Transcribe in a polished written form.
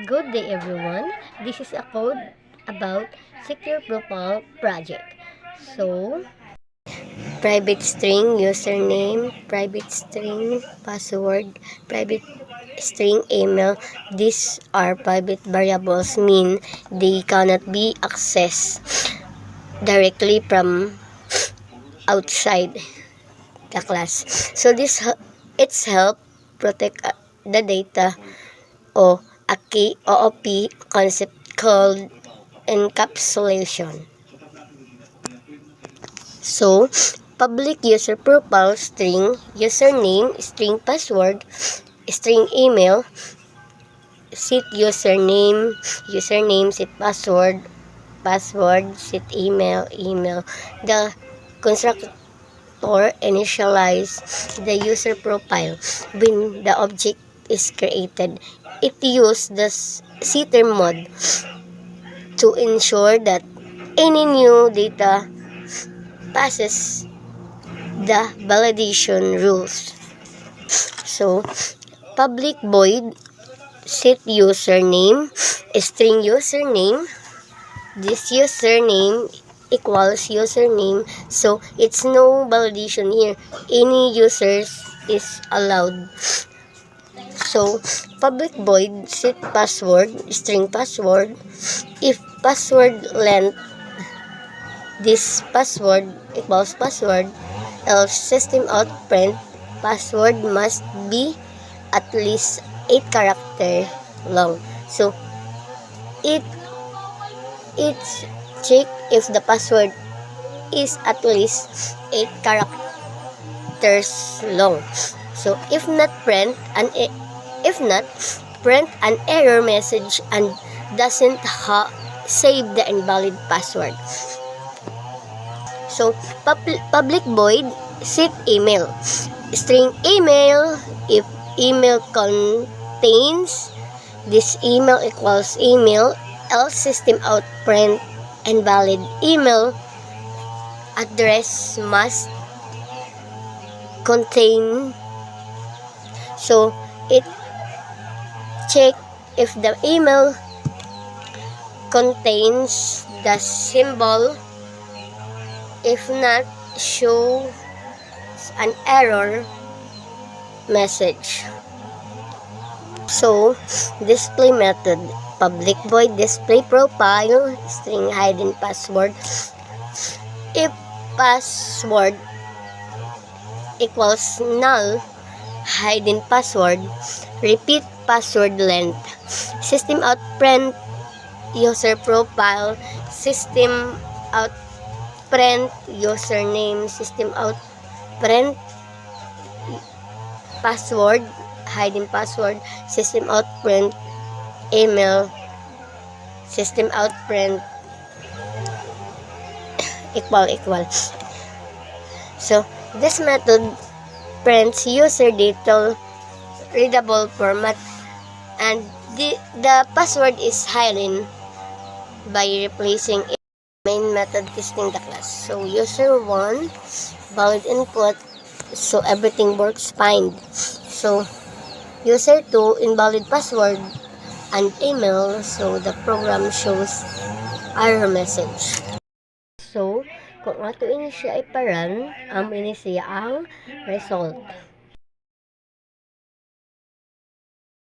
Good day everyone. This is a code about secure profile project. So, private string username, private string password, private string email. These are private variables, mean they cannot be accessed directly from outside the class. So it's help protect the data o a key OOP concept called encapsulation. So, public user profile string, username, string password, string email, set username, set password, set email. The constructor initialize the user profile when the object is created. It uses the setter mode to ensure that any new data passes the validation rules. So, public void set username, string username. This username equals username, so it's no validation here. Any users is allowed. So, public void set password, string password. If password length this password equals password, else system out print password must be at least 8 character long. So it's check if the password is at least 8 characters long. So if not, print an error message and doesn't save the invalid password. So, public void set email. String email, if email contains this email equals email, else system out print invalid email address must contain. So, it check if the email contains the symbol. If not, show an error message. So, display method, public void display profile, string hidden password. If password equals null, hidden password, repeat password length. System out print user profile, system out print username, system out print password, hidden password, system out print email, system out print equal. So this method prints user data readable format, and the password is hidden by replacing main method testing the class. So user 1 valid input, so everything works fine. So user 2 invalid password and email, so the program shows error message. So kung ato ini siya iparan, ini siya ang result.